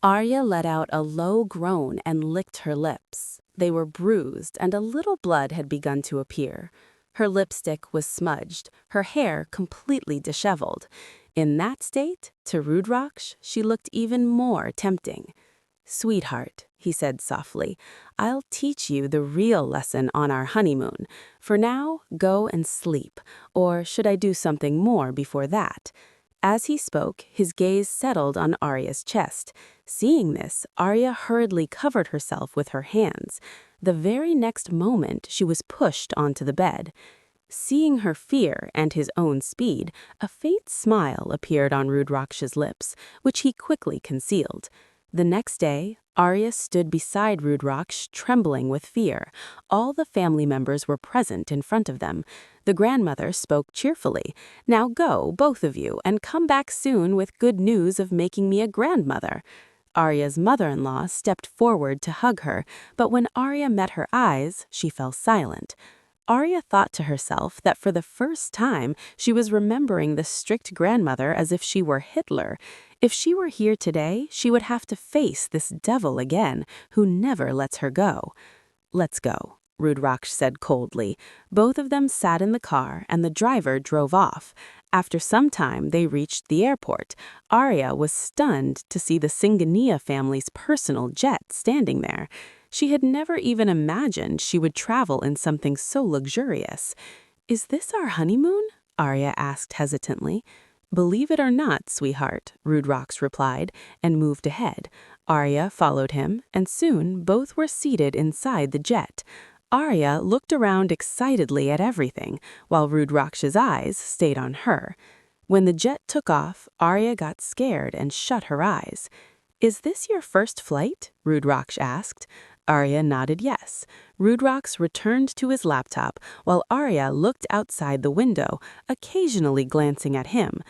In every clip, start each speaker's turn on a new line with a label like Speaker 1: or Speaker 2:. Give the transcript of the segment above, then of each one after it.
Speaker 1: Arya let out a low groan and licked her lips. They were bruised, and a little blood had begun to appear. Her lipstick was smudged, her hair completely disheveled. In that state, to Rudraksh, she looked even more tempting. "Sweetheart," he said softly, "I'll teach you the real lesson on our honeymoon. For now, go and sleep. Or should I do something more before that?" As he spoke, his gaze settled on Arya's chest. Seeing this, Arya hurriedly covered herself with her hands. The very next moment, she was pushed onto the bed. Seeing her fear and his own speed, a faint smile appeared on Rudraksh's lips, which he quickly concealed. The next day, Arya stood beside Rudraksh, trembling with fear. All the family members were present in front of them. The grandmother spoke cheerfully. "Now go, both of you, and come back soon with good news of making me a grandmother." Arya's mother-in-law stepped forward to hug her, but when Arya met her eyes, she fell silent. Arya thought to herself that for the first time she was remembering the strict grandmother as if she were Hitler. If she were here today, she would have to face this devil again, who never lets her go. "Let's go," Rudraksh said coldly. Both of them sat in the car, and the driver drove off. After some time, they reached the airport. Arya was stunned to see the Singhania family's personal jet standing there. She had never even imagined she would travel in something so luxurious. "Is this our honeymoon?" Arya asked hesitantly. "Believe it or not, sweetheart," Rudraksh replied, and moved ahead. Arya followed him, and soon both were seated inside the jet. Arya looked around excitedly at everything, while Rudraksh's eyes stayed on her. When the jet took off, Arya got scared and shut her eyes. "Is this your first flight?" Rudraksh asked. Arya nodded yes. Rudraksh returned to his laptop, while Arya looked outside the window, occasionally glancing at him.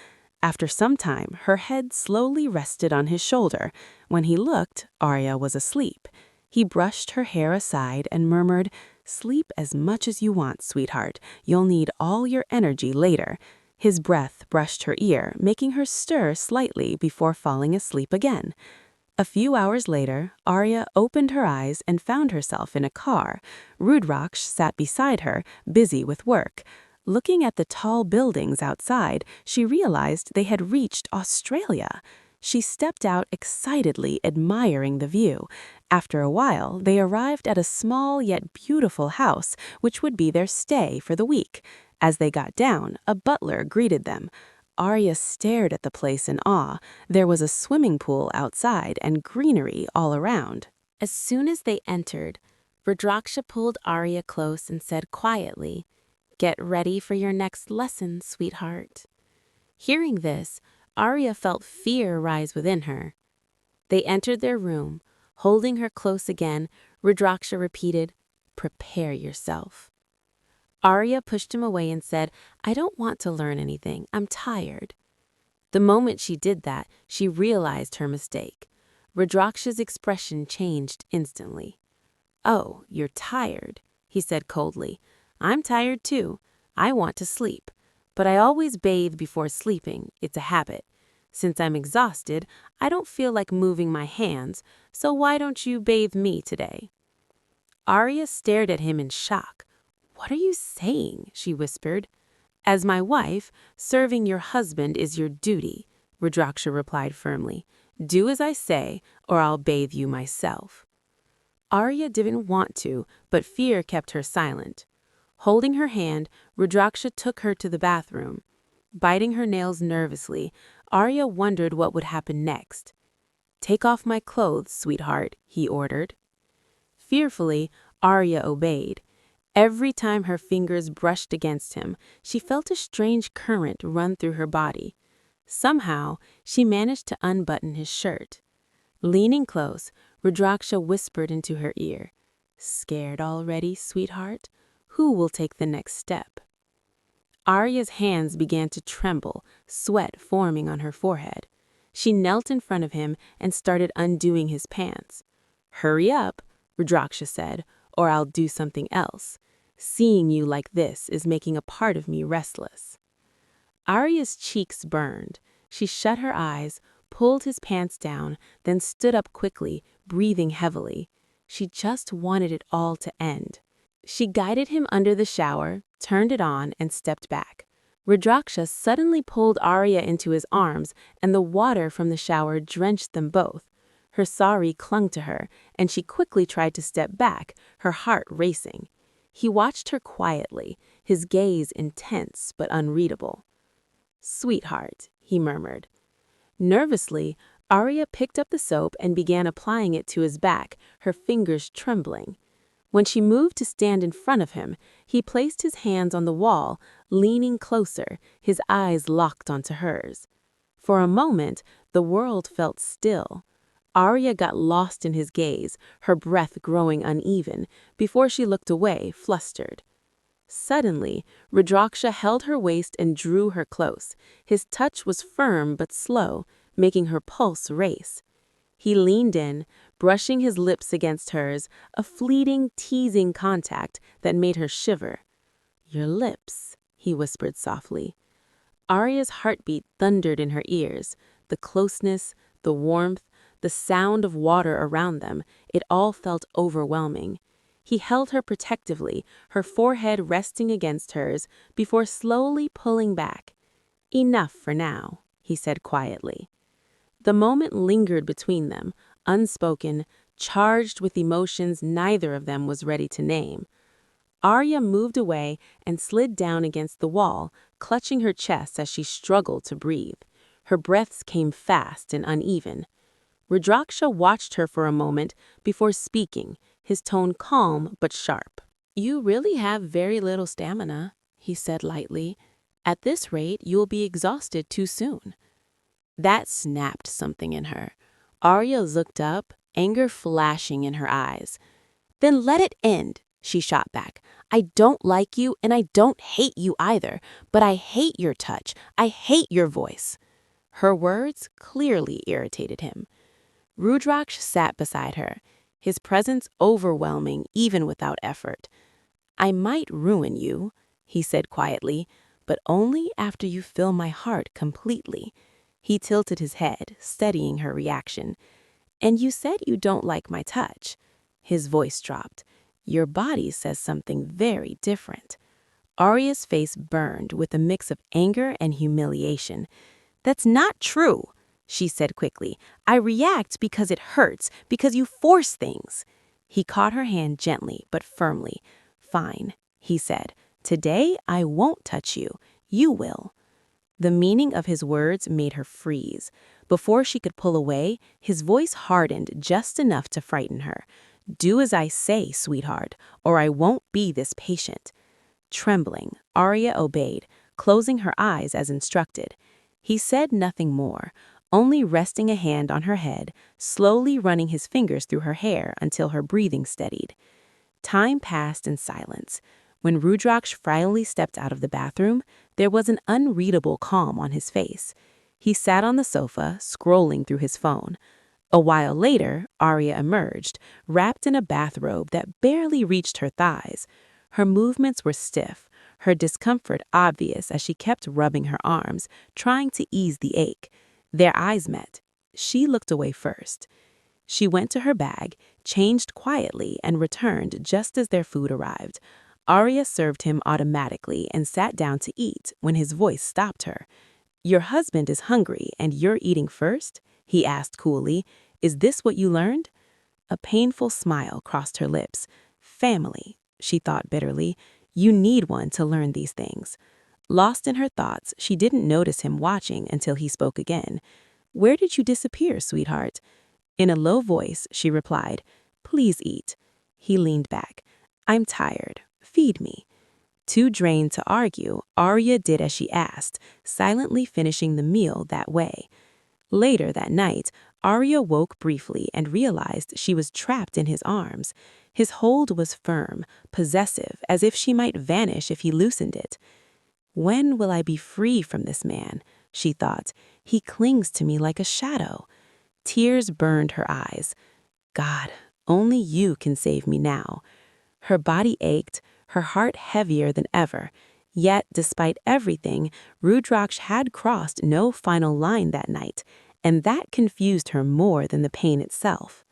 Speaker 1: After some time, her head slowly rested on his shoulder. When he looked, Arya was asleep. He brushed her hair aside and murmured, "Sleep as much as you want, sweetheart. You'll need all your energy later." His breath brushed her ear, making her stir slightly before falling asleep again. A few hours later, Arya opened her eyes and found herself in a car. Rudraksh sat beside her, busy with work. Looking at the tall buildings outside, she realized they had reached Australia. She stepped out excitedly, admiring the view. After a while, they arrived at a small yet beautiful house, which would be their stay for the week. As they got down, a butler greeted them. Arya stared at the place in awe. There was a swimming pool outside and greenery all around. As soon as they entered, Rudraksha pulled Arya close and said quietly, "Get ready for your next lesson, sweetheart." Hearing this, Arya felt fear rise within her. They entered their room. Holding her close again, Rudraksha repeated, "Prepare yourself." Arya pushed him away and said, "I don't want to learn anything. I'm tired." The moment she did that, she realized her mistake. Rudraksha's expression changed instantly. "Oh, you're tired," he said coldly. "I'm tired too. I want to sleep. But I always bathe before sleeping. It's a habit. Since I'm exhausted, I don't feel like moving my hands, so why don't you bathe me today?" Arya stared at him in shock. "What are you saying?" she whispered. "As my wife, serving your husband is your duty," Rudraksha replied firmly. "Do as I say, or I'll bathe you myself." Arya didn't want to, but fear kept her silent. Holding her hand, Rudraksha took her to the bathroom. Biting her nails nervously, Arya wondered what would happen next. "Take off my clothes, sweetheart," he ordered. Fearfully, Arya obeyed. Every time her fingers brushed against him, she felt a strange current run through her body. Somehow, she managed to unbutton his shirt. Leaning close, Rudraksha whispered into her ear, "Scared already, sweetheart? Who will take the next step?" Arya's hands began to tremble, sweat forming on her forehead. She knelt in front of him and started undoing his pants. "Hurry up," Rudraksha said, "or I'll do something else. Seeing you like this is making a part of me restless." Arya's cheeks burned. She shut her eyes, pulled his pants down, then stood up quickly, breathing heavily. She just wanted it all to end. She guided him under the shower, turned it on, and stepped back. Rudraksha suddenly pulled Arya into his arms, and the water from the shower drenched them both. Her sari clung to her, and she quickly tried to step back, her heart racing. He watched her quietly, his gaze intense but unreadable. "Sweetheart," he murmured. Nervously, Arya picked up the soap and began applying it to his back, her fingers trembling. When she moved to stand in front of him, he placed his hands on the wall, leaning closer, his eyes locked onto hers. For a moment, the world felt still. Arya got lost in his gaze, her breath growing uneven, before she looked away, flustered. Suddenly, Rudraksha held her waist and drew her close. His touch was firm but slow, making her pulse race. He leaned in, brushing his lips against hers, a fleeting, teasing contact that made her shiver. "Your lips," he whispered softly. Arya's heartbeat thundered in her ears. The closeness, the warmth, the sound of water around them, it all felt overwhelming. He held her protectively, her forehead resting against hers, before slowly pulling back. "Enough for now," he said quietly. The moment lingered between them, unspoken, charged with emotions neither of them was ready to name. Arya moved away and slid down against the wall, clutching her chest as she struggled to breathe. Her breaths came fast and uneven. Rudraksha watched her for a moment before speaking, his tone calm but sharp. "You really have very little stamina," he said lightly. "At this rate, you will be exhausted too soon." That snapped something in her. Arya looked up, anger flashing in her eyes. "Then let it end," she shot back. "I don't like you, and I don't hate you either, but I hate your touch. I hate your voice." Her words clearly irritated him. Rudraksh sat beside her, his presence overwhelming even without effort. "I might ruin you," he said quietly, "but only after you fill my heart completely." He tilted his head, studying her reaction. "And you said you don't like my touch." His voice dropped. "Your body says something very different." Arya's face burned with a mix of anger and humiliation. "That's not true," she said quickly. "I react because it hurts, because you force things." He caught her hand gently but firmly. "Fine," he said. "Today I won't touch you. You will." The meaning of his words made her freeze. Before she could pull away, his voice hardened just enough to frighten her. "Do as I say, sweetheart, or I won't be this patient." Trembling, Arya obeyed, closing her eyes as instructed. He said nothing more, only resting a hand on her head, slowly running his fingers through her hair until her breathing steadied. Time passed in silence. When Rudraksh finally stepped out of the bathroom, there was an unreadable calm on his face. He sat on the sofa, scrolling through his phone. A while later, Arya emerged, wrapped in a bathrobe that barely reached her thighs. Her movements were stiff, her discomfort obvious as she kept rubbing her arms, trying to ease the ache. Their eyes met. She looked away first. She went to her bag, changed quietly, and returned just as their food arrived. Arya served him automatically and sat down to eat when his voice stopped her. "Your husband is hungry and you're eating first?" he asked coolly. "Is this what you learned?" A painful smile crossed her lips. "Family," she thought bitterly. "You need one to learn these things." Lost in her thoughts, she didn't notice him watching until he spoke again. "Where did you disappear, sweetheart?" In a low voice, she replied, "Please eat." He leaned back. "I'm tired. Feed me." Too drained to argue, Arya did as she asked, silently finishing the meal that way. Later that night, Arya woke briefly and realized she was trapped in his arms. His hold was firm, possessive, as if she might vanish if he loosened it. "When will I be free from this man?" she thought. "He clings to me like a shadow." Tears burned her eyes. "God, only you can save me now." Her body ached, her heart heavier than ever. Yet, despite everything, Rudraksh had crossed no final line that night, and that confused her more than the pain itself.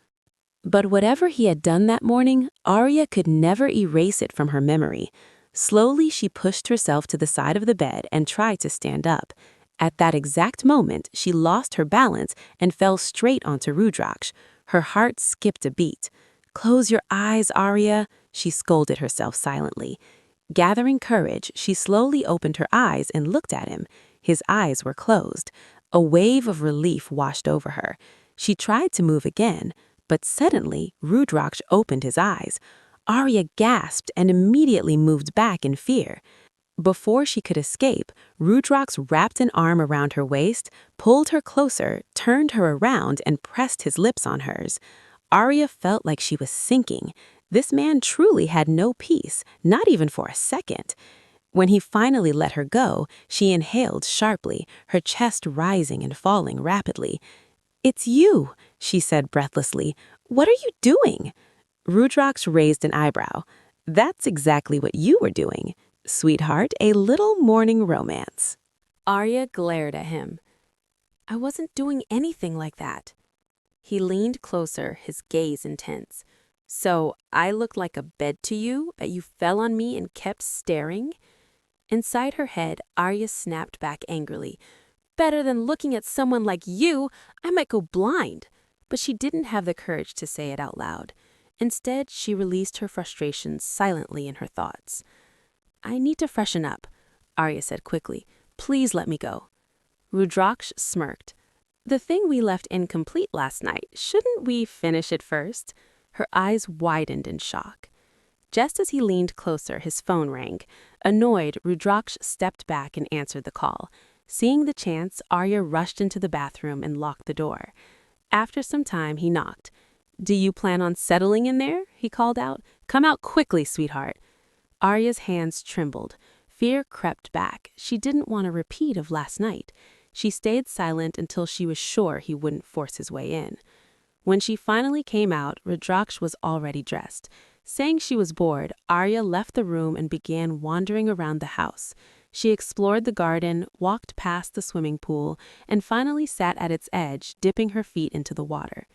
Speaker 1: But whatever he had done that morning, Arya could never erase it from her memory. Slowly, she pushed herself to the side of the bed and tried to stand up. At that exact moment, she lost her balance and fell straight onto Rudraksh. Her heart skipped a beat. "Close your eyes, Arya," she scolded herself silently. Gathering courage, she slowly opened her eyes and looked at him. His eyes were closed. A wave of relief washed over her. She tried to move again, but suddenly Rudraksh opened his eyes. Arya gasped and immediately moved back in fear. Before she could escape, Rudraksh wrapped an arm around her waist, pulled her closer, turned her around, and pressed his lips on hers. Arya felt like she was sinking. This man truly had no peace, not even for a second. When he finally let her go, she inhaled sharply, her chest rising and falling rapidly. "It's you," she said breathlessly. "What are you doing?" Rudraksh raised an eyebrow. "That's exactly what you were doing. Sweetheart, a little morning romance." Arya glared at him. "I wasn't doing anything like that." He leaned closer, his gaze intense. "So I looked like a bed to you, but you fell on me and kept staring?" Inside her head, Arya snapped back angrily. "Better than looking at someone like you, I might go blind." But she didn't have the courage to say it out loud. Instead, she released her frustrations silently in her thoughts. "I need to freshen up," Arya said quickly. "Please let me go." Rudraksh smirked. "The thing we left incomplete last night, shouldn't we finish it first?" Her eyes widened in shock. Just as he leaned closer, his phone rang. Annoyed, Rudraksh stepped back and answered the call. Seeing the chance, Arya rushed into the bathroom and locked the door. After some time, he knocked. "Do you plan on settling in there?" he called out. "Come out quickly, sweetheart." Arya's hands trembled. Fear crept back. She didn't want a repeat of last night. She stayed silent until she was sure he wouldn't force his way in. When she finally came out, Rudraksh was already dressed. Saying she was bored, Arya left the room and began wandering around the house. She explored the garden, walked past the swimming pool, and finally sat at its edge, dipping her feet into the water.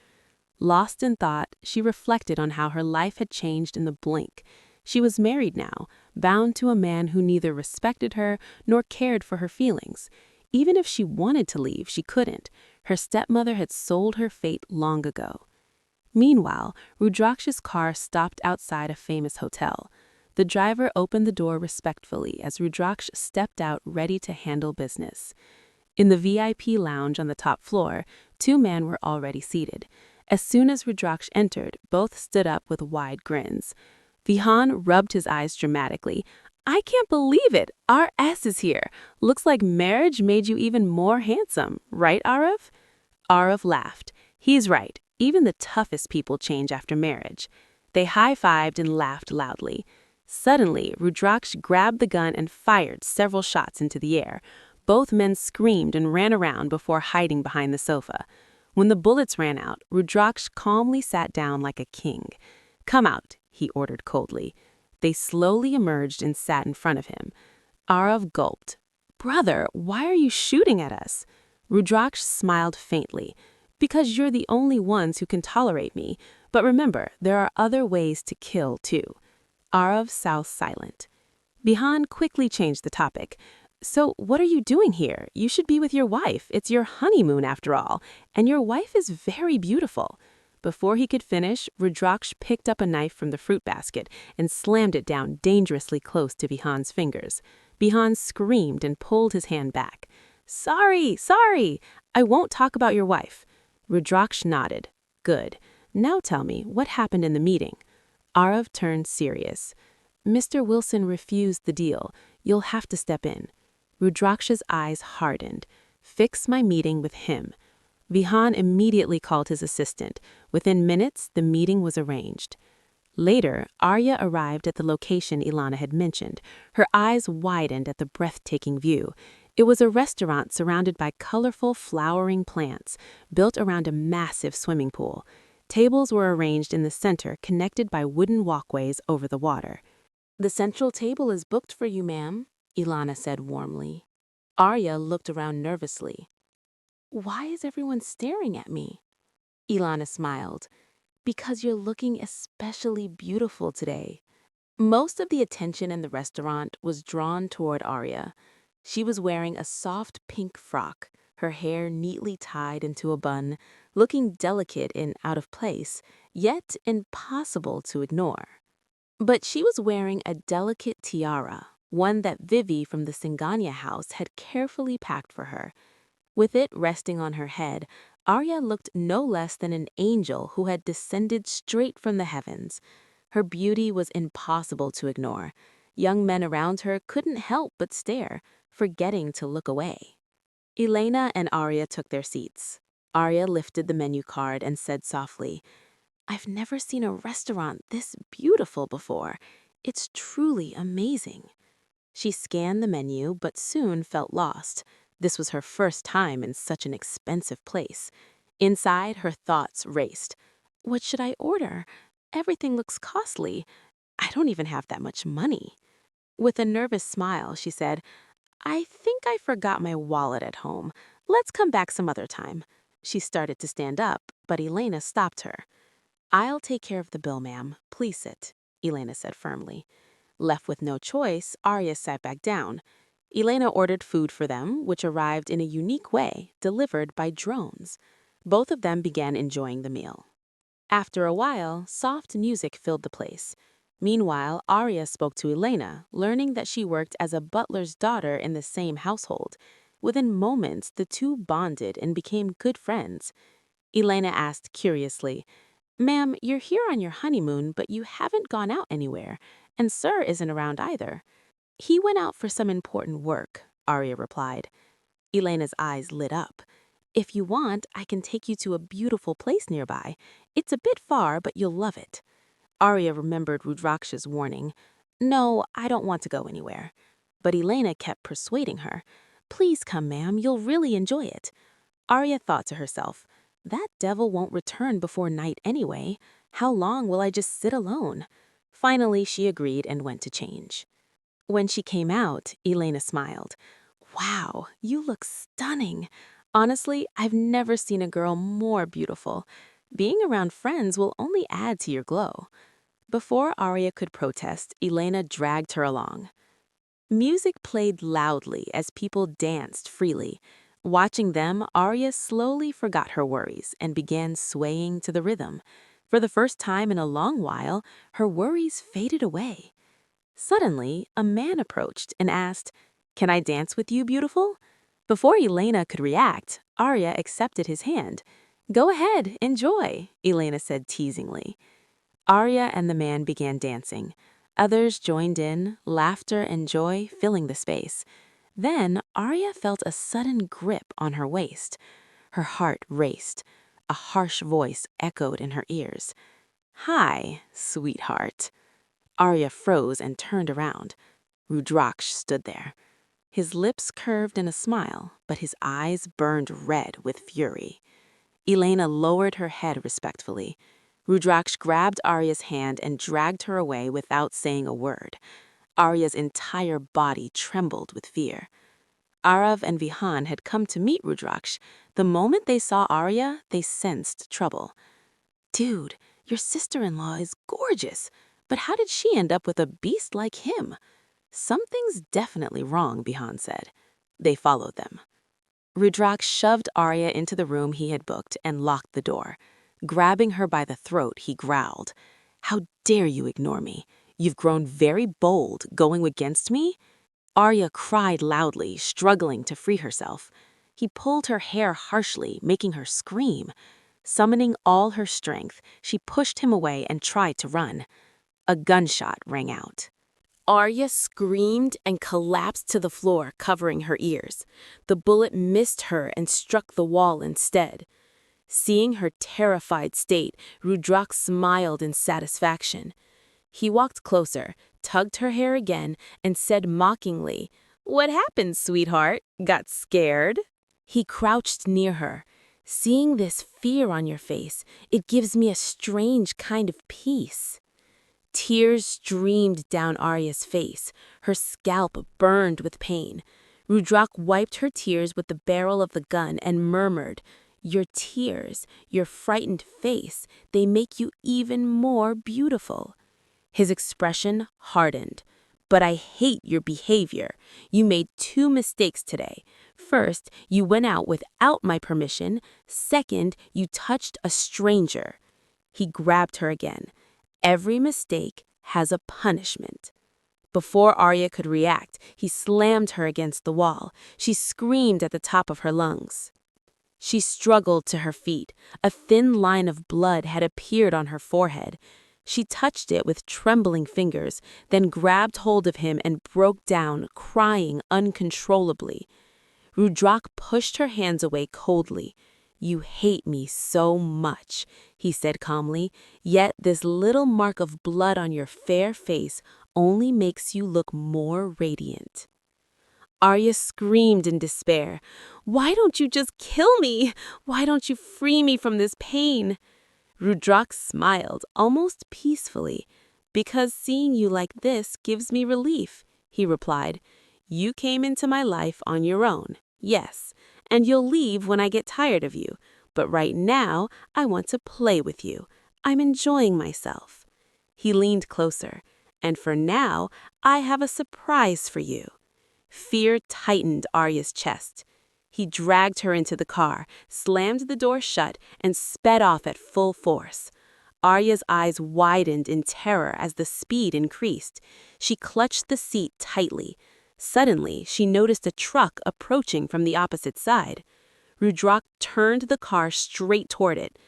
Speaker 1: Lost in thought, she reflected on how her life had changed in the blink. She was married now, bound to a man who neither respected her nor cared for her feelings. Even if she wanted to leave, she couldn't. Her stepmother had sold her fate long ago. Meanwhile, Rudraksh's car stopped outside a famous hotel. The driver opened the door respectfully as Rudraksh stepped out ready to handle business. In the VIP lounge on the top floor, two men were already seated. As soon as Rudraksh entered, both stood up with wide grins. Vihan rubbed his eyes dramatically. "I can't believe it! RS is here. Looks like marriage made you even more handsome, right, Arav?" Arav laughed. "He's right. Even the toughest people change after marriage." They high-fived and laughed loudly. Suddenly, Rudraksh grabbed the gun and fired several shots into the air. Both men screamed and ran around before hiding behind the sofa. When the bullets ran out, Rudraksh calmly sat down like a king. "Come out," he ordered coldly. They slowly emerged and sat in front of him. Arav gulped. "Brother, why are you shooting at us?" Rudraksh smiled faintly. "Because you're the only ones who can tolerate me. But remember, there are other ways to kill, too." Arav sat silent. Bihan quickly changed the topic. "So what are you doing here? You should be with your wife. It's your honeymoon after all. And your wife is very beautiful." Before he could finish, Rudraksh picked up a knife from the fruit basket and slammed it down dangerously close to Bihan's fingers. Bihan screamed and pulled his hand back. Sorry. I won't talk about your wife." Rudraksh nodded. "Good. Now tell me, what happened in the meeting?" Arav turned serious. "Mr. Wilson refused the deal. You'll have to step in." Rudraksh's eyes hardened. "Fix my meeting with him." Vihan immediately called his assistant. Within minutes, the meeting was arranged. Later, Arya arrived at the location Ilana had mentioned. Her eyes widened at the breathtaking view. It was a restaurant surrounded by colorful, flowering plants, built around a massive swimming pool. Tables were arranged in the center, connected by wooden walkways over the water. "The central table is booked for you, ma'am," Ilana said warmly. Arya looked around nervously. Why is everyone staring at me? Ilana smiled. Because you're looking especially beautiful today. Most of the attention in the restaurant was drawn toward Arya. She was wearing a soft pink frock, her hair neatly tied into a bun, looking delicate and out of place, yet impossible to ignore. But she was wearing a delicate tiara, one that Vivi from the Singanya house had carefully packed for her. With it resting on her head, Arya looked no less than an angel who had descended straight from the heavens. Her beauty was impossible to ignore. Young men around her couldn't help but stare, forgetting to look away. Elena and Arya took their seats. Arya lifted the menu card and said softly, "I've never seen a restaurant this beautiful before. It's truly amazing." She scanned the menu but soon felt lost. This was her first time in such an expensive place. Inside, her thoughts raced. What should I order? Everything looks costly. I don't even have that much money. With a nervous smile, she said, I think I forgot my wallet at home. Let's come back some other time. She started to stand up, but Elena stopped her. I'll take care of the bill, ma'am. Please sit, Elena said firmly. Left with no choice, Arya sat back down. Elena ordered food for them, which arrived in a unique way, delivered by drones. Both of them began enjoying the meal. After a while, soft music filled the place. Meanwhile, Arya spoke to Elena, learning that she worked as a butler's daughter in the same household. Within moments, the two bonded and became good friends. Elena asked curiously, Ma'am, you're here on your honeymoon, but you haven't gone out anywhere, and Sir isn't around either. He went out for some important work, Arya replied. Elena's eyes lit up. If you want, I can take you to a beautiful place nearby. It's a bit far, but you'll love it. Arya remembered Rudraksh's warning. No, I don't want to go anywhere. But Elena kept persuading her. Please come, ma'am, you'll really enjoy it. Arya thought to herself, that devil won't return before night anyway. How long will I just sit alone? Finally, she agreed and went to change. When she came out, Elena smiled. Wow, you look stunning. Honestly, I've never seen a girl more beautiful. Being around friends will only add to your glow. Before Arya could protest, Elena dragged her along. Music played loudly as people danced freely. Watching them, Arya slowly forgot her worries and began swaying to the rhythm. For the first time in a long while, her worries faded away. Suddenly, a man approached and asked, Can I dance with you, beautiful? Before Elena could react, Arya accepted his hand. Go ahead, enjoy, Elena said teasingly. Arya and the man began dancing. Others joined in, laughter and joy filling the space. Then Arya felt a sudden grip on her waist. Her heart raced. A harsh voice echoed in her ears. Hi, sweetheart. Arya froze and turned around. Rudraksh stood there. His lips curved in a smile, but his eyes burned red with fury. Elena lowered her head respectfully. Rudraksh grabbed Arya's hand and dragged her away without saying a word. Arya's entire body trembled with fear. Arav and Vihan had come to meet Rudraksh. The moment they saw Arya, they sensed trouble. Dude, your sister-in-law is gorgeous, but how did she end up with a beast like him? Something's definitely wrong, Vihan said. They followed them. Rudraksh shoved Arya into the room he had booked and locked the door. Grabbing her by the throat, he growled, How dare you ignore me? You've grown very bold, going against me? Arya cried loudly, struggling to free herself. He pulled her hair harshly, making her scream. Summoning all her strength, she pushed him away and tried to run. A gunshot rang out. Arya screamed and collapsed to the floor, covering her ears. The bullet missed her and struck the wall instead. Seeing her terrified state, Rudraksh smiled in satisfaction. He walked closer, tugged her hair again, and said mockingly, What happened, sweetheart? Got scared? He crouched near her. Seeing this fear on your face, it gives me a strange kind of peace. Tears streamed down Arya's face. Her scalp burned with pain. Rudraksh wiped her tears with the barrel of the gun and murmured, "Your tears, your frightened face, they make you even more beautiful." His expression hardened. "But I hate your behavior. You made two mistakes today. First, you went out without my permission. Second, you touched a stranger." He grabbed her again. "Every mistake has a punishment." Before Arya could react, he slammed her against the wall. She screamed at the top of her lungs. She struggled to her feet. A thin line of blood had appeared on her forehead. She touched it with trembling fingers, then grabbed hold of him and broke down, crying uncontrollably. Rudraksh pushed her hands away coldly. "You hate me so much," he said calmly, "yet this little mark of blood on your fair face only makes you look more radiant." Arya screamed in despair. "Why don't you just kill me? Why don't you free me from this pain?" Rudraksh smiled, almost peacefully. "Because seeing you like this gives me relief," he replied. "You came into my life on your own, yes, and you'll leave when I get tired of you. But right now, I want to play with you. I'm enjoying myself." He leaned closer. "And for now, I have a surprise for you." Fear tightened Arya's chest. He dragged her into the car, slammed the door shut, and sped off at full force. Arya's eyes widened in terror as the speed increased. She clutched the seat tightly. Suddenly, she noticed a truck approaching from the opposite side. Rudraksh turned the car straight toward it.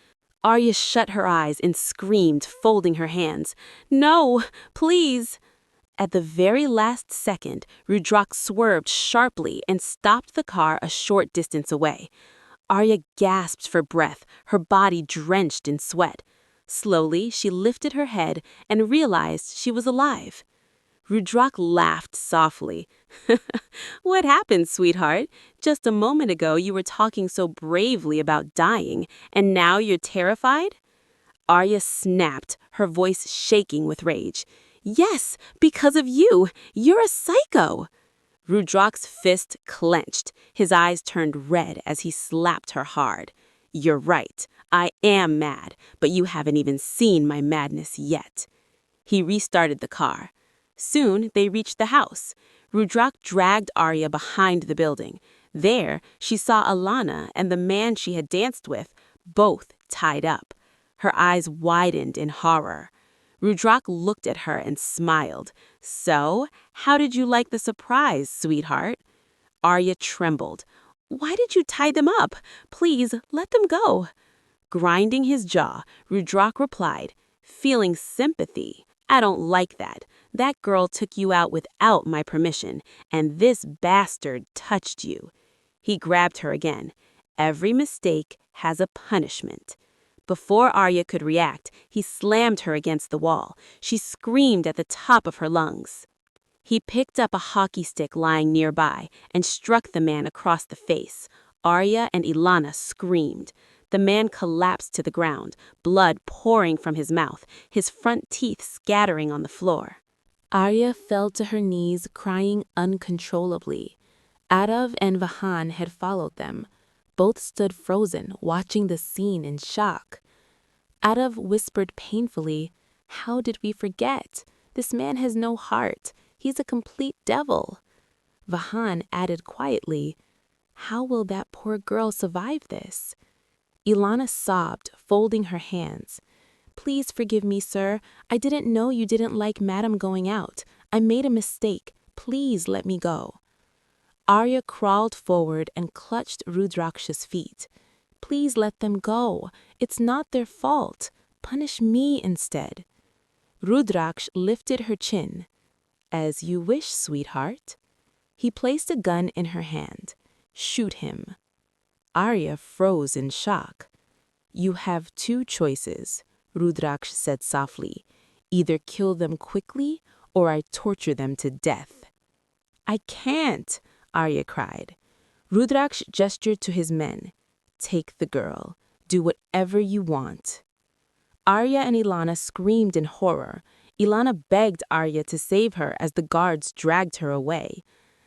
Speaker 1: Arya shut her eyes and screamed, folding her hands. "No, please!" At the very last second, Rudraksh swerved sharply and stopped the car a short distance away. Arya gasped for breath, her body drenched in sweat. Slowly, she lifted her head and realized she was alive. Rudraksh laughed softly. "What happened, sweetheart? Just a moment ago you were talking so bravely about dying, and now you're terrified?" Arya snapped, her voice shaking with rage. "Yes, because of you! You're a psycho!" Rudraksh's fist clenched. His eyes turned red as he slapped her hard. "You're right. I am mad, but you haven't even seen my madness yet." He restarted the car. Soon they reached the house. Rudraksh dragged Arya behind the building. There, she saw Alana and the man she had danced with, both tied up. Her eyes widened in horror. Rudraksh looked at her and smiled. "So, how did you like the surprise, sweetheart?" Arya trembled. "Why did you tie them up? Please, let them go." Grinding his jaw, Rudraksh replied, "Feeling sympathy. I don't like that. That girl took you out without my permission, and this bastard touched you." He grabbed her again. "Every mistake has a punishment." Before Arya could react, he slammed her against the wall. She screamed at the top of her lungs. He picked up a hockey stick lying nearby and struck the man across the face. Arya and Ilana screamed. The man collapsed to the ground, blood pouring from his mouth, his front teeth scattering on the floor. Arya fell to her knees, crying uncontrollably. Adav and Vahan had followed them. Both stood frozen, watching the scene in shock. Adav whispered painfully, "How did we forget? This man has no heart. He's a complete devil." Vahan added quietly, "How will that poor girl survive this?" Ilana sobbed, folding her hands. "Please forgive me, sir. I didn't know you didn't like Madam going out. I made a mistake. Please let me go." Arya crawled forward and clutched Rudraksh's feet. "Please let them go. It's not their fault. Punish me instead." Rudraksh lifted her chin. "As you wish, sweetheart." He placed a gun in her hand. "Shoot him." Arya froze in shock. "You have two choices," Rudraksh said softly. "Either kill them quickly or I torture them to death." "I can't," Arya cried. Rudraksh gestured to his men. "Take the girl. Do whatever you want." Arya and Ilana screamed in horror. Ilana begged Arya to save her as the guards dragged her away.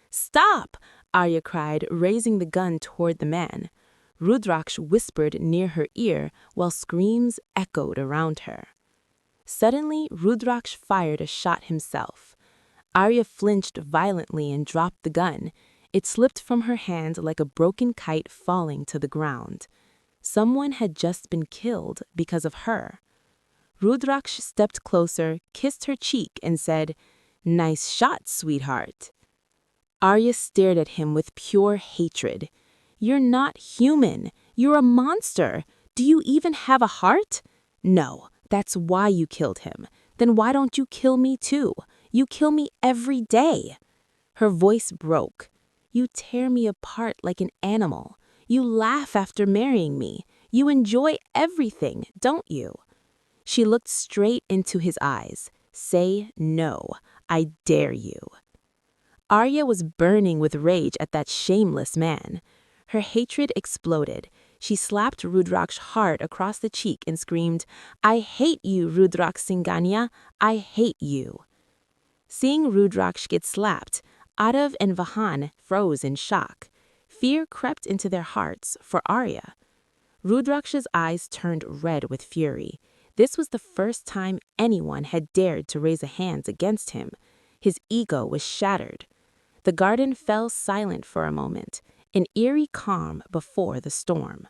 Speaker 1: "Stop! Arya cried, raising the gun toward the man. Rudraksh whispered near her ear while screams echoed around her. Suddenly, Rudraksh fired a shot himself. Arya flinched violently and dropped the gun. It slipped from her hand like a broken kite falling to the ground. Someone had just been killed because of her. Rudraksh stepped closer, kissed her cheek, and said, "Nice shot, sweetheart." Arya stared at him with pure hatred. "You're not human. You're a monster. Do you even have a heart? No, that's why you killed him. Then why don't you kill me too? You kill me every day." Her voice broke. "You tear me apart like an animal. You laugh after marrying me. You enjoy everything, don't you?" She looked straight into his eyes. "Say no. I dare you." Arya was burning with rage at that shameless man. Her hatred exploded. She slapped Rudraksh hard across the cheek and screamed, "I hate you, Rudraksh Singanya. I hate you." Seeing Rudraksh get slapped, Arav and Vahan froze in shock. Fear crept into their hearts for Arya. Rudraksh's eyes turned red with fury. This was the first time anyone had dared to raise a hand against him. His ego was shattered. The garden fell silent for a moment, an eerie calm before the storm.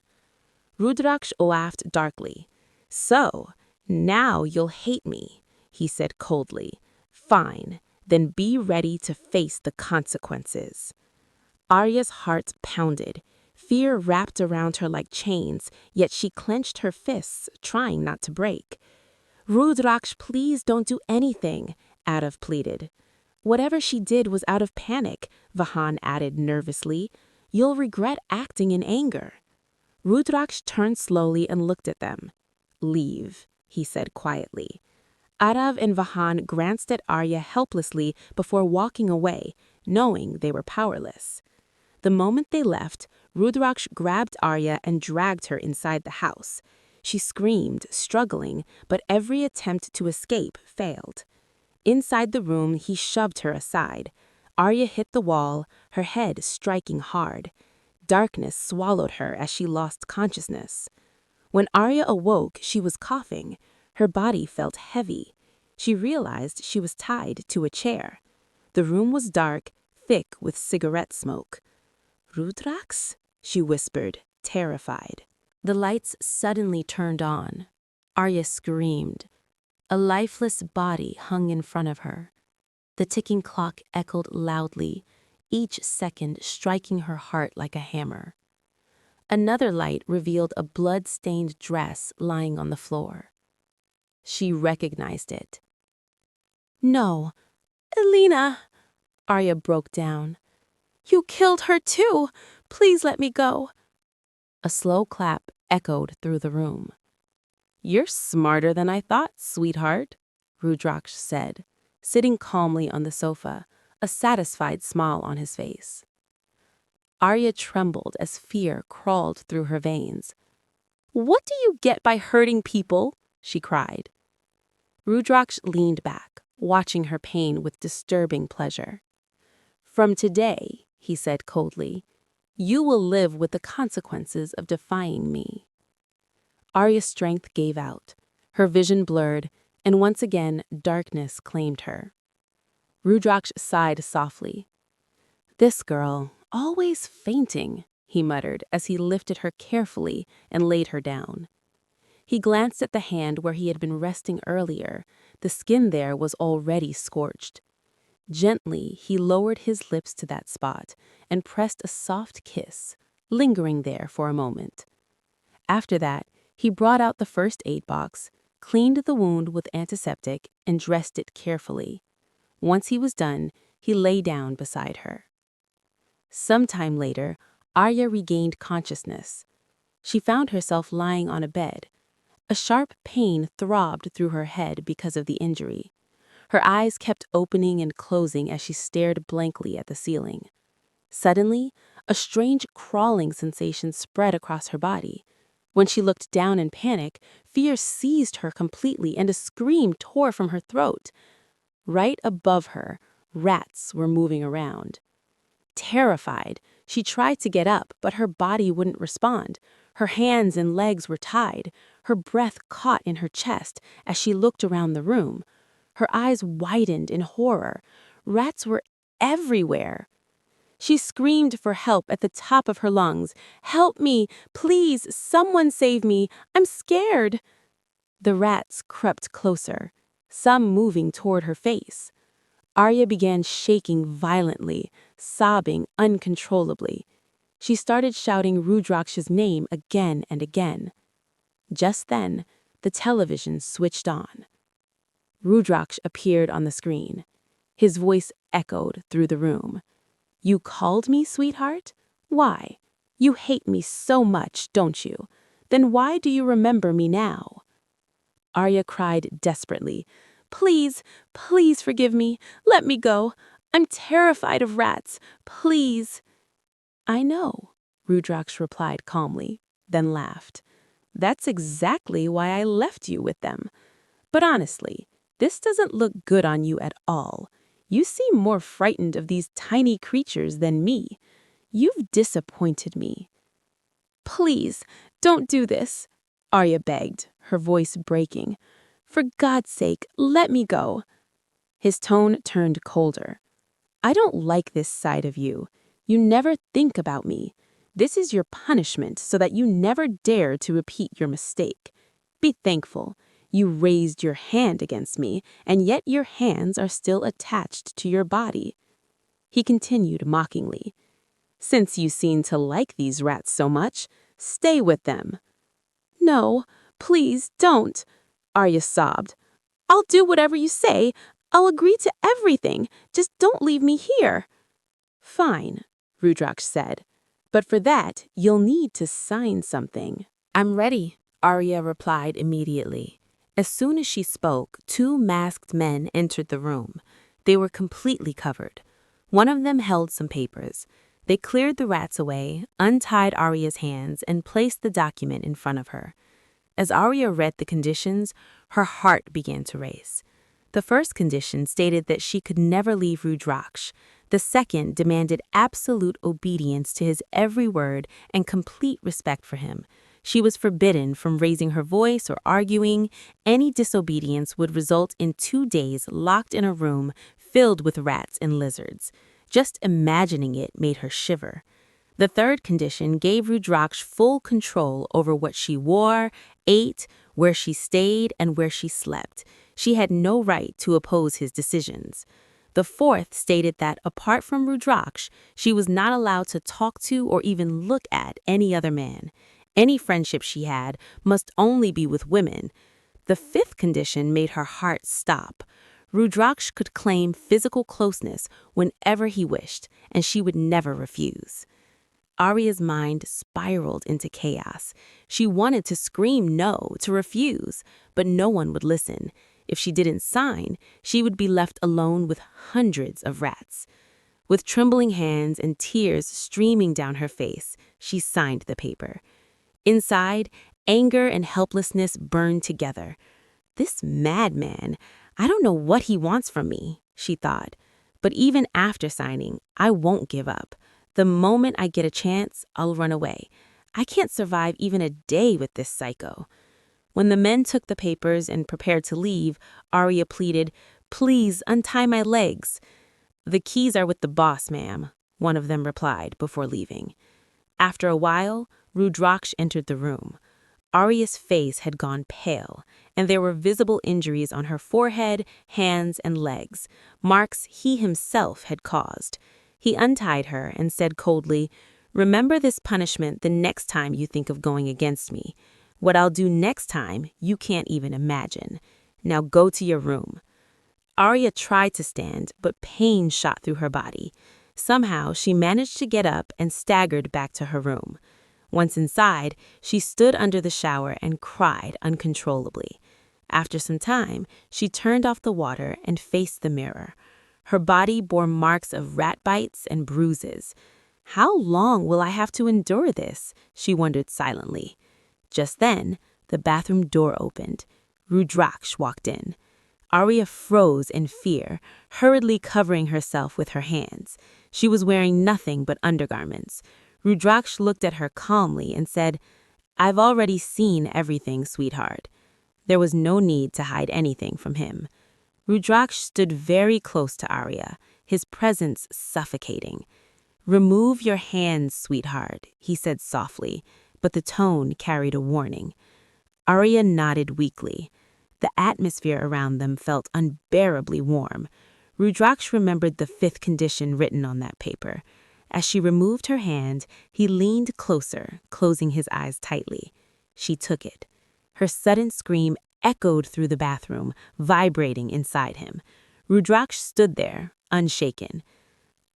Speaker 1: Rudraksh laughed darkly. "So, now you'll hate me," he said coldly. "Fine, then be ready to face the consequences." Arya's heart pounded. Fear wrapped around her like chains, yet she clenched her fists, trying not to break. "Rudraksh, please don't do anything," Arav pleaded. "Whatever she did was out of panic," Vahan added nervously. "You'll regret acting in anger." Rudraksh turned slowly and looked at them. "Leave," he said quietly. Arav and Vahan glanced at Arya helplessly before walking away, knowing they were powerless. The moment they left, Rudraksh grabbed Arya and dragged her inside the house. She screamed, struggling, but every attempt to escape failed. Inside the room, he shoved her aside. Arya hit the wall, her head striking hard. Darkness swallowed her as she lost consciousness. When Arya awoke, she was coughing. Her body felt heavy. She realized she was tied to a chair. The room was dark, thick with cigarette smoke. "Rudraksh?" she whispered, terrified. The lights suddenly turned on. Arya screamed. A lifeless body hung in front of her. The ticking clock echoed loudly, each second striking her heart like a hammer. Another light revealed a blood-stained dress lying on the floor. She recognized it. "No, Elena!" Arya broke down. "You killed her too! Please let me go!" A slow clap echoed through the room. "You're smarter than I thought, sweetheart," Rudraksh said, sitting calmly on the sofa, a satisfied smile on his face. Arya trembled as fear crawled through her veins. "What do you get by hurting people?" she cried. Rudraksh leaned back, watching her pain with disturbing pleasure. "From today," he said coldly, "you will live with the consequences of defying me." Arya's strength gave out. Her vision blurred, and once again darkness claimed her. Rudraksh sighed softly. "This girl, always fainting," he muttered as he lifted her carefully and laid her down. He glanced at the hand where he had been resting earlier. The skin there was already scorched. Gently, he lowered his lips to that spot and pressed a soft kiss, lingering there for a moment. After that, he brought out the first aid box, cleaned the wound with antiseptic, and dressed it carefully. Once he was done, he lay down beside her. Sometime later, Arya regained consciousness. She found herself lying on a bed. A sharp pain throbbed through her head because of the injury. Her eyes kept opening and closing as she stared blankly at the ceiling. Suddenly, a strange crawling sensation spread across her body. When she looked down in panic, fear seized her completely and a scream tore from her throat. Right above her, rats were moving around. Terrified, she tried to get up, but her body wouldn't respond. Her hands and legs were tied. Her breath caught in her chest as she looked around the room. Her eyes widened in horror. Rats were everywhere. She screamed for help at the top of her lungs. "Help me! Please, someone save me! I'm scared!" The rats crept closer, some moving toward her face. Arya began shaking violently, sobbing uncontrollably. She started shouting Rudraksh's name again and again. Just then, the television switched on. Rudraksh appeared on the screen. His voice echoed through the room. "You called me, sweetheart? Why? You hate me so much, don't you? Then why do you remember me now?" Arya cried desperately. "Please, please forgive me. Let me go. I'm terrified of rats. Please." "I know," Rudraksh replied calmly, then laughed. "That's exactly why I left you with them. But honestly, this doesn't look good on you at all. You seem more frightened of these tiny creatures than me. You've disappointed me." "Please, don't do this," Arya begged, her voice breaking. "For God's sake, let me go." His tone turned colder. "I don't like this side of you. You never think about me. This is your punishment so that you never dare to repeat your mistake. Be thankful. You raised your hand against me, and yet your hands are still attached to your body." He continued mockingly. "Since you seem to like these rats so much, stay with them." "No, please don't," Arya sobbed. "I'll do whatever you say. I'll agree to everything. Just don't leave me here." "Fine," Rudraksh said. "But for that, you'll need to sign something." "I'm ready," Arya replied immediately. As soon as she spoke, two masked men entered the room. They were completely covered. One of them held some papers. They cleared the rats away, untied Arya's hands, and placed the document in front of her. As Arya read the conditions, her heart began to race. The first condition stated that she could never leave Rudraksh. The second demanded absolute obedience to his every word and complete respect for him. She was forbidden from raising her voice or arguing. Any disobedience would result in 2 days locked in a room filled with rats and lizards. Just imagining it made her shiver. The third condition gave Rudraksh full control over what she wore, ate, where she stayed, and where she slept. She had no right to oppose his decisions. The fourth stated that, apart from Rudraksh, she was not allowed to talk to or even look at any other man. Any friendship she had must only be with women. The fifth condition made her heart stop. Rudraksh could claim physical closeness whenever he wished, and she would never refuse. Arya's mind spiraled into chaos. She wanted to scream no, to refuse, but no one would listen. If she didn't sign, she would be left alone with hundreds of rats. With trembling hands and tears streaming down her face, she signed the paper. Inside, anger and helplessness burned together. "This madman, I don't know what he wants from me," she thought. "But even after signing, I won't give up. The moment I get a chance, I'll run away. I can't survive even a day with this psycho." When the men took the papers and prepared to leave, Arya pleaded, "Please untie my legs." "The keys are with the boss, ma'am," one of them replied before leaving. After a while, Rudraksh entered the room. Arya's face had gone pale, and there were visible injuries on her forehead, hands, and legs, marks he himself had caused. He untied her and said coldly, "Remember this punishment the next time you think of going against me. What I'll do next time, you can't even imagine. Now go to your room." Arya tried to stand, but pain shot through her body. Somehow, she managed to get up and staggered back to her room. Once inside, she stood under the shower and cried uncontrollably. After some time, she turned off the water and faced the mirror. Her body bore marks of rat bites and bruises. "How long will I have to endure this?" she wondered silently. Just then, the bathroom door opened. Rudraksh walked in. Arya froze in fear, hurriedly covering herself with her hands. She was wearing nothing but undergarments. Rudraksh looked at her calmly and said, "I've already seen everything, sweetheart." There was no need to hide anything from him. Rudraksh stood very close to Arya, his presence suffocating. "Remove your hands, sweetheart," he said softly, but the tone carried a warning. Arya nodded weakly. The atmosphere around them felt unbearably warm. Rudraksh remembered the fifth condition written on that paper. As she removed her hand, he leaned closer, closing his eyes tightly. She took it. Her sudden scream echoed through the bathroom, vibrating inside him. Rudraksh stood there, unshaken.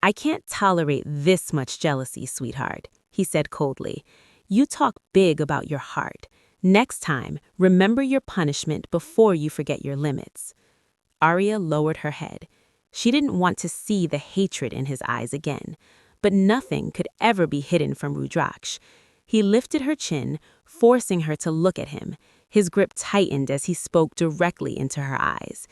Speaker 1: "I can't tolerate this much jealousy, sweetheart," he said coldly. "You talk big about your heart. Next time, remember your punishment before you forget your limits." Arya lowered her head. She didn't want to see the hatred in his eyes again, but nothing could ever be hidden from Rudraksh. He lifted her chin, forcing her to look at him. His grip tightened as he spoke directly into her eyes.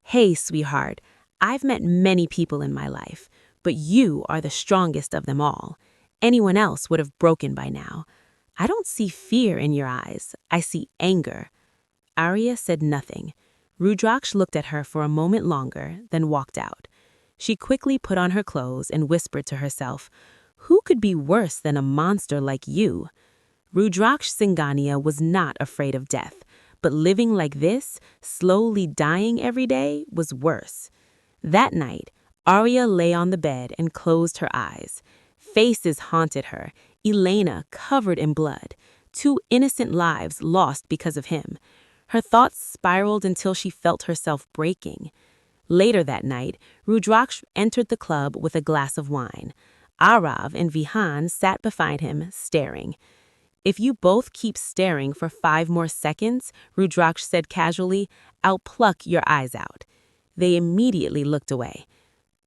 Speaker 1: "Hey, sweetheart, I've met many people in my life, but you are the strongest of them all. Anyone else would have broken by now. I don't see fear in your eyes. I see anger." Arya said nothing. Rudraksh looked at her for a moment longer, then walked out. She quickly put on her clothes and whispered to herself, "Who could be worse than a monster like you?" Rudraksh Singhania was not afraid of death, but living like this, slowly dying every day, was worse. That night, Arya lay on the bed and closed her eyes. Faces haunted her, Elena covered in blood, 2 innocent lives lost because of him. Her thoughts spiraled until she felt herself breaking. Later that night, Rudraksh entered the club with a glass of wine. Arav and Vihan sat beside him, staring. "If you both keep staring for 5 more seconds," Rudraksh said casually, "I'll pluck your eyes out." They immediately looked away.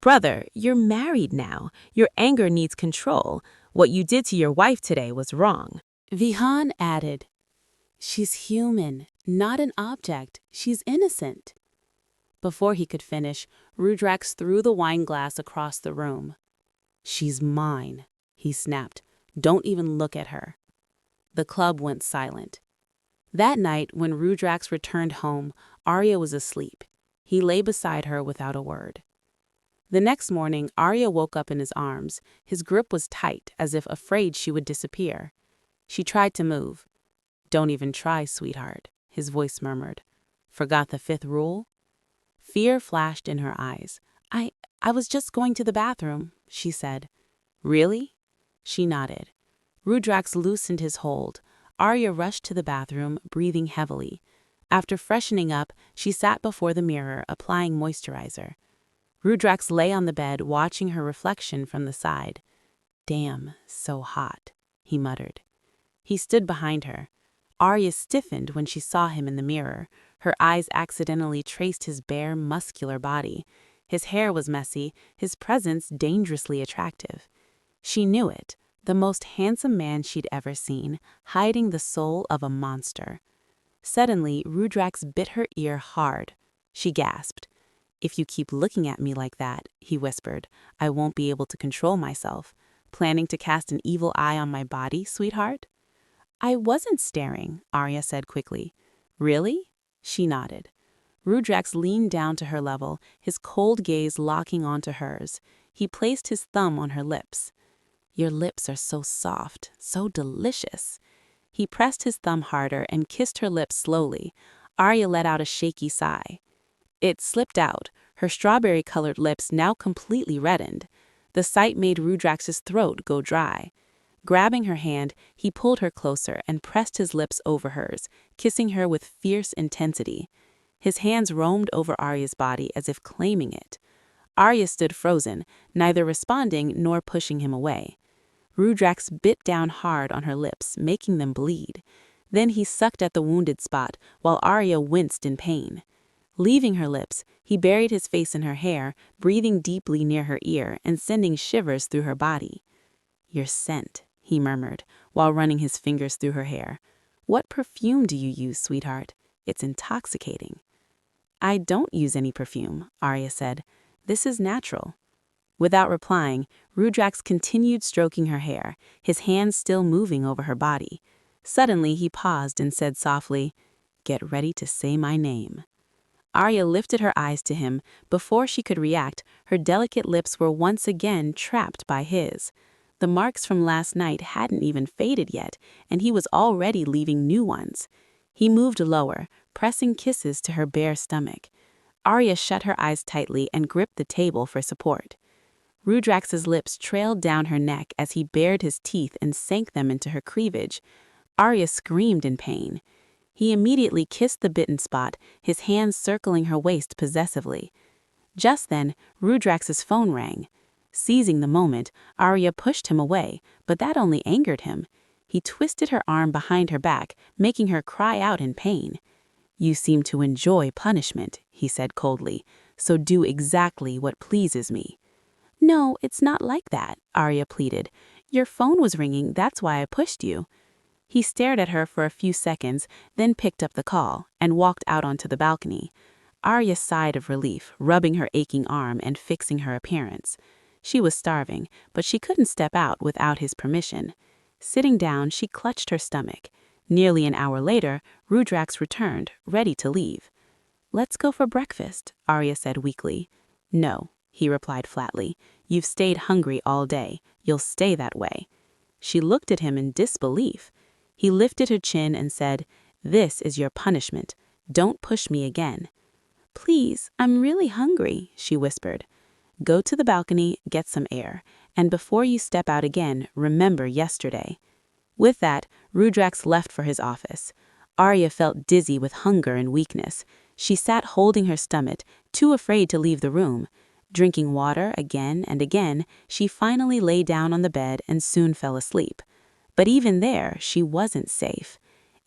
Speaker 1: "Brother, you're married now. Your anger needs control. What you did to your wife today was wrong."
Speaker 2: Vihan added, "She's human, not an object. She's innocent." Before he could finish, Rudraksh threw the wine glass across the room. "She's mine," he snapped. "Don't even look at her." The club went silent. That night, when Rudraksh returned home, Arya was asleep. He lay beside her without a word. The next morning, Arya woke up in his arms. His grip was tight, as if afraid she would disappear. She tried to move. "Don't even try, sweetheart," his voice murmured. "Forgot the 5th rule?" Fear flashed in her eyes. I was just going to the bathroom," she said. "Really?" She nodded. Rudraksh loosened his hold. Arya rushed to the bathroom, breathing heavily. After freshening up, she sat before the mirror, applying moisturizer. Rudraksh lay on the bed, watching her reflection from the side. "Damn, so hot," he muttered. He stood behind her. Arya stiffened when she saw him in the mirror. Her eyes accidentally traced his bare, muscular body. His hair was messy, his presence dangerously attractive. She knew it, the most handsome man she'd ever seen, hiding the soul of a monster. Suddenly, Rudraksh bit her ear hard. She gasped. "If you keep looking at me like that," he whispered, "I won't be able to control myself. Planning to cast an evil eye on my body, sweetheart?" "I wasn't staring," Arya said quickly. "Really?" She nodded. Rudraksh leaned down to her level, his cold gaze locking onto hers. He placed his thumb on her lips. "Your lips are so soft, so delicious." He pressed his thumb harder and kissed her lips slowly. Arya let out a shaky sigh. It slipped out, her strawberry-colored lips now completely reddened. The sight made Rudraksh's throat go dry. Grabbing her hand, he pulled her closer and pressed his lips over hers, kissing her with fierce intensity. His hands roamed over Arya's body as if claiming it. Arya stood frozen, neither responding nor pushing him away. Rudraksh bit down hard on her lips, making them bleed. Then he sucked at the wounded spot, while Arya winced in pain. Leaving her lips, he buried his face in her hair, breathing deeply near her ear and sending shivers through her body. "Your scent," he murmured, while running his fingers through her hair. "What perfume do you use, sweetheart? It's intoxicating." "I don't use any perfume," Arya said. "This is natural."
Speaker 1: Without replying, Rudraksh continued stroking her hair, his hands still moving over her body. Suddenly, he paused and said softly, "Get ready to say my name." Arya lifted her eyes to him. Before she could react, her delicate lips were once again trapped by his. The marks from last night hadn't even faded yet, and he was already leaving new ones. He moved lower, pressing kisses to her bare stomach. Arya shut her eyes tightly and gripped the table for support. Rudraksh's lips trailed down her neck as he bared his teeth and sank them into her cleavage. Arya screamed in pain. He immediately kissed the bitten spot, his hands circling her waist possessively. Just then, Rudraksh's phone rang. Seizing the moment, Arya pushed him away, but that only angered him. He twisted her arm behind her back, making her cry out in pain. "You seem to enjoy punishment," he said coldly, "so do exactly what pleases me." "No, it's not like that," Arya pleaded. "Your phone was ringing, that's why I pushed you." He stared at her for a few seconds, then picked up the call and walked out onto the balcony. Arya sighed of relief, rubbing her aching arm and fixing her appearance. She was starving, but she couldn't step out without his permission. Sitting down, she clutched her stomach. Nearly an hour later, Rudraksh returned, ready to leave. "Let's go for breakfast," Arya said weakly. "No," he replied flatly. "You've stayed hungry all day. You'll stay that way." She looked at him in disbelief. He lifted her chin and said, "This is your punishment. Don't push me again." "Please, I'm really hungry," she whispered. "Go to the balcony, get some air, and before you step out again, remember yesterday." With that, Rudraksh left for his office. Arya felt dizzy with hunger and weakness. She sat holding her stomach, too afraid to leave the room. Drinking water again and again, she finally lay down on the bed and soon fell asleep. But even there, she wasn't safe.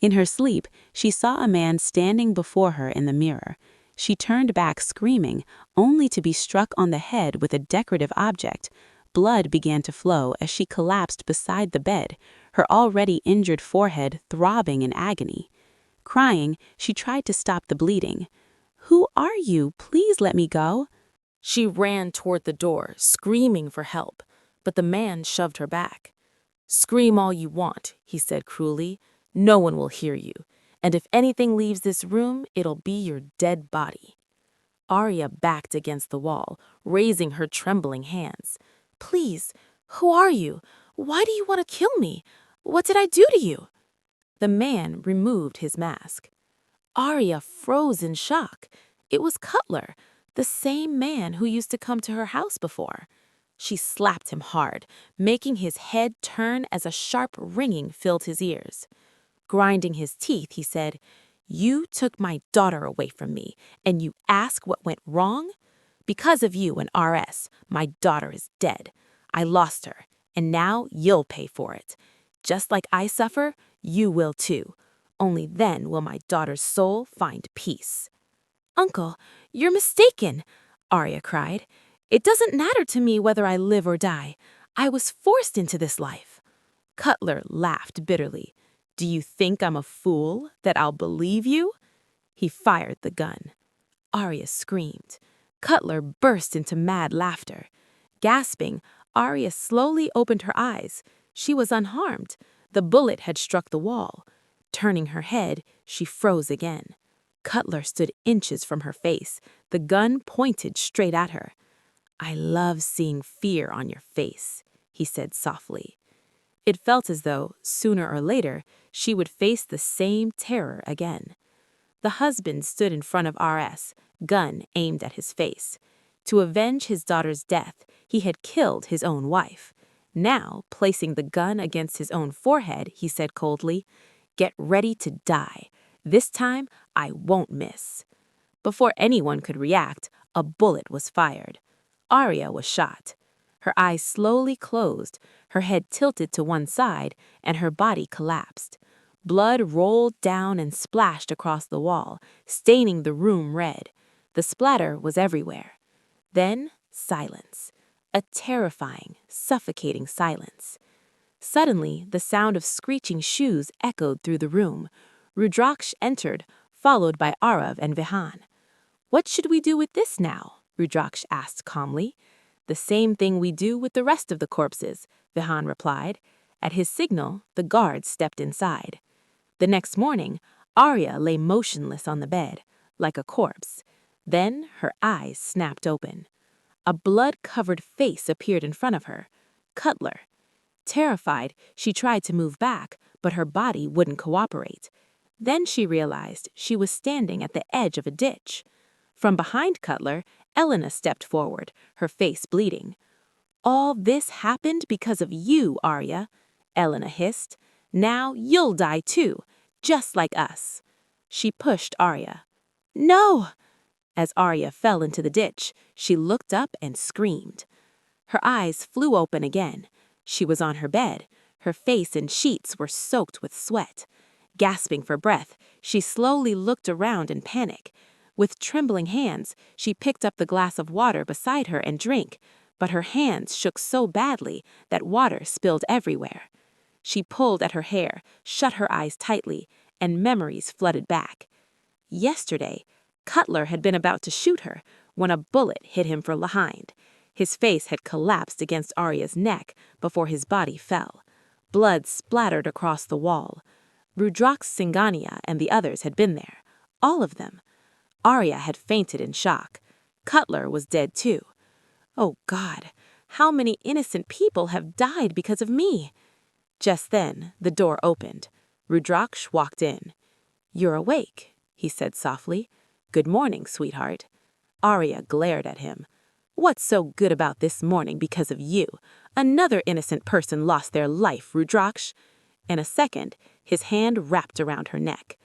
Speaker 1: In her sleep, she saw a man standing before her in the mirror. She turned back screaming, only to be struck on the head with a decorative object. Blood began to flow as she collapsed beside the bed, her already injured forehead throbbing in agony. Crying, she tried to stop the bleeding. "Who are you? Please let me go."
Speaker 3: She ran toward the door, screaming for help, but the man shoved her back. "Scream all you want," he said cruelly. "No one will hear you, and if anything leaves this room, it'll be your dead body." Arya backed against the wall, raising her trembling hands. "Please, who are you? Why do you want to kill me? What did I do to you?" The man removed his mask. Arya froze in shock. It was Cutler, the same man who used to come to her house before. She slapped him hard, making his head turn as a sharp ringing filled his ears. Grinding his teeth, he said, "You took my daughter away from me, and you ask what went wrong? Because of you and RS, my daughter is dead. I lost her, and now you'll pay for it. Just like I suffer, you will too. Only then will my daughter's soul find peace." "Uncle, you're mistaken," Arya cried. "It doesn't matter to me whether I live or die. I was forced into this life." Cutler laughed bitterly. "Do you think I'm a fool, that I'll believe you?" He fired the gun. Arya screamed. Cutler burst into mad laughter. Gasping, Arya slowly opened her eyes. She was unharmed. The bullet had struck the wall. Turning her head, she froze again. Cutler stood inches from her face, the gun pointed straight at her. "I love seeing fear on your face," he said softly. It felt as though, sooner or later, she would face the same terror again. The husband stood in front of RS, gun aimed at his face. To avenge his daughter's death, he had killed his own wife. Now, placing the gun against his own forehead, he said coldly, "Get ready to die. This time, I won't miss." Before anyone could react, a bullet was fired. Arya was shot. Her eyes slowly closed, her head tilted to one side, and her body collapsed. Blood rolled down and splashed across the wall, staining the room red. The splatter was everywhere. Then, silence. A terrifying, suffocating silence. Suddenly, the sound of screeching shoes echoed through the room. Rudraksh entered, followed by Arav and Vihan. "What should we do with this now?" Rudraksh asked calmly. The same thing we do with the rest of the corpses, Vihan replied. At his signal, the guards stepped inside. The next morning, Arya lay motionless on the bed, like a corpse. Then her eyes snapped open. A blood-covered face appeared in front of her. Cutler. Terrified, she tried to move back, but her body wouldn't cooperate. Then she realized she was standing at the edge of a ditch. From behind Cutler, Elena stepped forward, her face bleeding. "All this happened because of you, Arya," Elena hissed. "Now you'll die too, just like us." She pushed Arya. "No!" As Arya fell into the ditch, she looked up and screamed. Her eyes flew open again. She was on her bed. Her face and sheets were soaked with sweat. Gasping for breath, she slowly looked around in panic. With trembling hands, she picked up the glass of water beside her and drank, but her hands shook so badly that water spilled everywhere. She pulled at her hair, shut her eyes tightly, and memories flooded back. Yesterday, Cutler had been about to shoot her when a bullet hit him from behind. His face had collapsed against Arya's neck before his body fell. Blood splattered across the wall. Rudraksh Singania and the others had been there. All of them. Arya had fainted in shock. Cutler was dead too. Oh God, how many innocent people have died because of me? Just then, the door opened. Rudraksh walked in. "You're awake," he said softly. "Good morning, sweetheart." Arya glared at him. "What's so good about this morning because of you? Another innocent person lost their life, Rudraksh." In a second, his hand wrapped around her neck.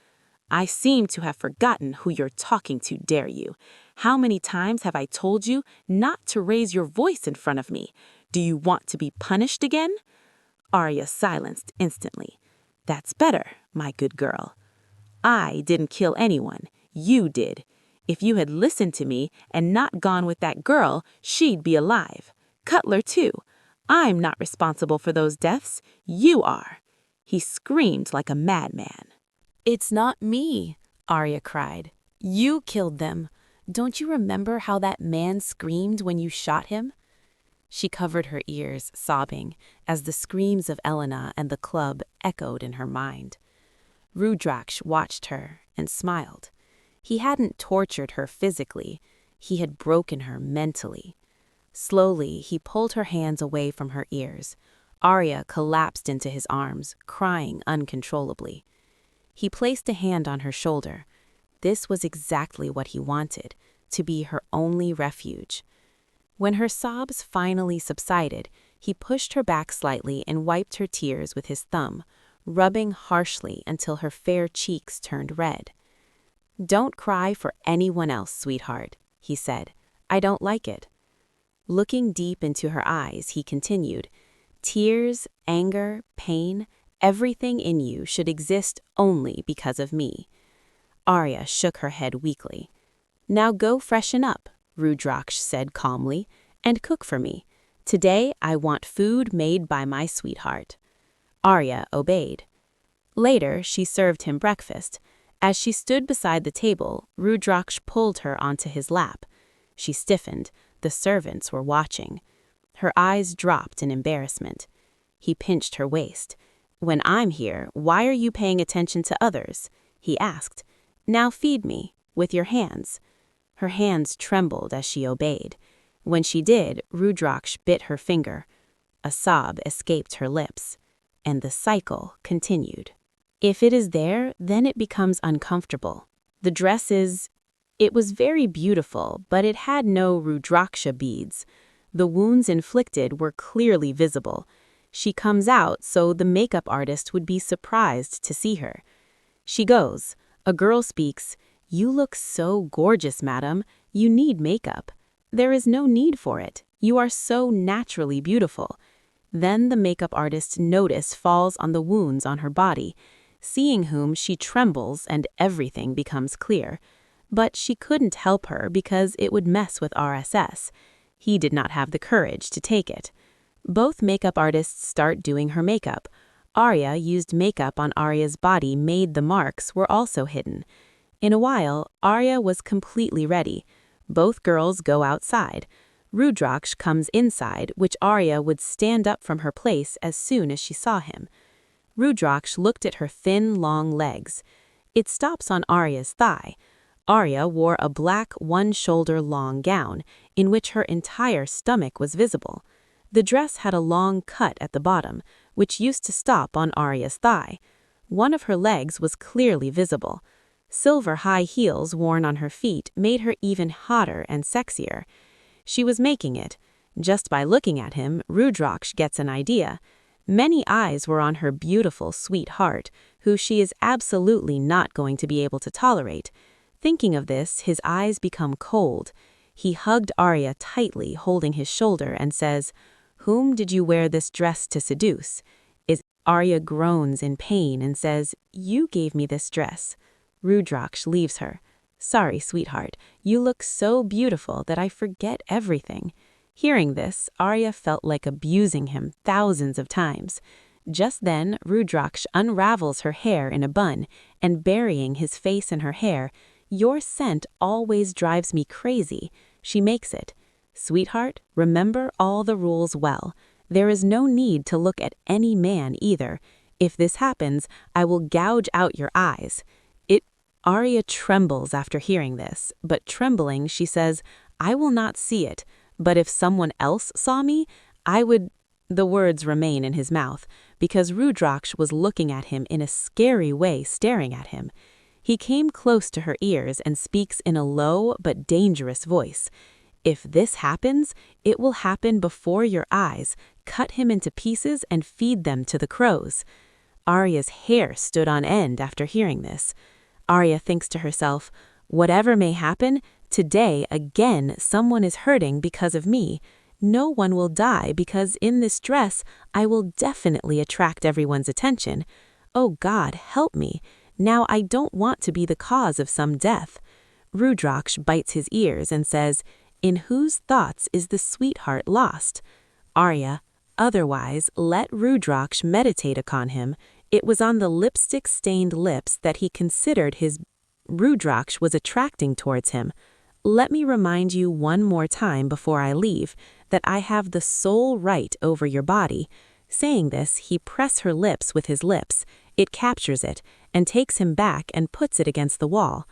Speaker 3: "I seem to have forgotten who you're talking to, dare you. How many times have I told you not to raise your voice in front of me? Do you want to be punished again?" Arya silenced instantly. "That's better, my good girl. I didn't kill anyone. You did. If you had listened to me and not gone with that girl, she'd be alive. Cutler, too. I'm not responsible for those deaths. You are." He screamed like a madman.
Speaker 2: "It's not me," Arya cried. "You killed them. Don't you remember how that man screamed when you shot him?" She covered her ears, sobbing, as the screams of Elena and the club echoed in her mind. Rudraksh watched her and smiled. He hadn't tortured her physically. He had broken her mentally. Slowly, he pulled her hands away from her ears. Arya collapsed into his arms, crying uncontrollably. He placed a hand on her shoulder. This was exactly what he wanted, to be her only refuge. When her sobs finally subsided, he pushed her back slightly and wiped her tears with his thumb, rubbing harshly until her fair cheeks turned red. "Don't cry for anyone else, sweetheart," he said. "I don't like it." Looking deep into her eyes, he continued, "Tears, anger, pain, everything in you should exist only because of me." Arya shook her head weakly. "Now go freshen up," Rudraksh said calmly, "and cook for me. Today I want food made by my sweetheart." Arya obeyed. Later, she served him breakfast. As she stood beside the table, Rudraksh pulled her onto his lap. She stiffened. The servants were watching. Her eyes dropped in embarrassment. He pinched her waist. "When I'm here, why are you paying attention to others?" he asked. "Now feed me, with your hands." Her hands trembled as she obeyed. When she did, Rudraksh bit her finger. A sob escaped her lips. And the cycle continued. If it is there, then it becomes uncomfortable. The dress It was very beautiful, but it had no Rudraksha beads. The wounds inflicted were clearly visible. She comes out so the makeup artist would be surprised to see her. She goes. A girl speaks, "You look so gorgeous, madam. You need makeup." "There is no need for it. You are so naturally beautiful." Then the makeup artist's notice falls on the wounds on her body, seeing whom she trembles and everything becomes clear. But she couldn't help her because it would mess with RSS. He did not have the courage to take it. Both makeup artists start doing her makeup. Arya used makeup on Arya's body made the marks were also hidden. In a while, Arya was completely ready. Both girls go outside.
Speaker 1: Rudraksh comes inside, which Arya would stand up from her place as soon as she saw him. Rudraksh looked at her thin, long legs. It stops on Arya's thigh. Arya wore a black, one-shoulder-long gown, in which her entire stomach was visible. The dress had a long cut at the bottom, which used to stop on Arya's thigh. One of her legs was clearly visible. Silver high heels worn on her feet made her even hotter and sexier. She was making it. Just by looking at him, Rudraksh gets an idea. Many eyes were on her beautiful, sweet heart, who she is absolutely not going to be able to tolerate. Thinking of this, his eyes become cold. He hugged Arya tightly, holding his shoulder, and says, "Whom did you wear this dress to seduce?" Arya groans in pain and says, "You gave me this dress." Rudraksh leaves her. "Sorry, sweetheart, you look so beautiful that I forget everything." Hearing this, Arya felt like abusing him thousands of times. Just then, Rudraksh unravels her hair in a bun, and burying his face in her hair, "Your scent always drives me crazy," she makes it. "Sweetheart, remember all the rules well. There is no need to look at any man either. If this happens, I will gouge out your eyes." Arya trembles after hearing this, but trembling, she says, "I will not see it, but if someone else saw me, I would—" The words remain in his mouth, because Rudraksh was looking at him in a scary way, staring at him. He came close to her ears and speaks in a low but dangerous voice. "If this happens, it will happen before your eyes. Cut him into pieces and feed them to the crows." Arya's hair stood on end after hearing this. Arya thinks to herself, "Whatever may happen, today again someone is hurting because of me. No one will die because in this dress I will definitely attract everyone's attention. Oh God, help me. Now I don't want to be the cause of some death." Rudraksh bites his ears and says, "In whose thoughts is the sweetheart lost?" Arya, "Otherwise, let Rudraksh meditate upon him. It was on the lipstick-stained lips that he considered his Rudraksh was attracting towards him. Let me remind you one more time before I leave that I have the sole right over your body." Saying this, he presses her lips with his lips. It captures it and takes him back and puts it against the wall.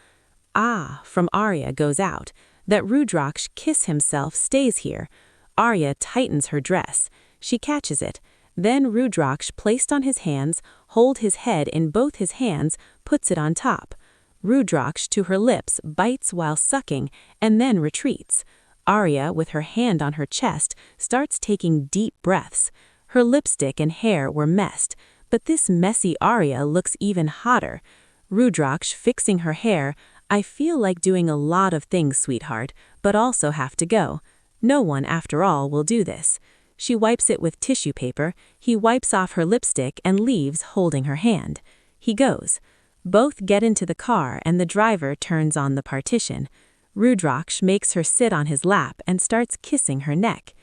Speaker 1: "Ah," from Arya goes out. That Rudraksh kiss himself stays here. Arya tightens her dress. She catches it. Then Rudraksh, placed on his hands, hold his head in both his hands, puts it on top. Rudraksh, to her lips, bites while sucking, and then retreats. Arya, with her hand on her chest, starts taking deep breaths. Her lipstick and hair were messed, but this messy Arya looks even hotter. Rudraksh, fixing her hair, "I feel like doing a lot of things, sweetheart, but also have to go. No one, after all, will do this." She wipes it with tissue paper. He wipes off her lipstick and leaves, holding her hand. He goes. Both get into the car and the driver turns on the partition. Rudraksh makes her sit on his lap and starts kissing her neck.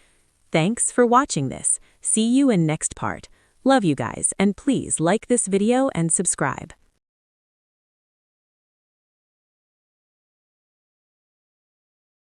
Speaker 1: Thanks for watching this. See you in next part. Love you guys, and please like this video and subscribe.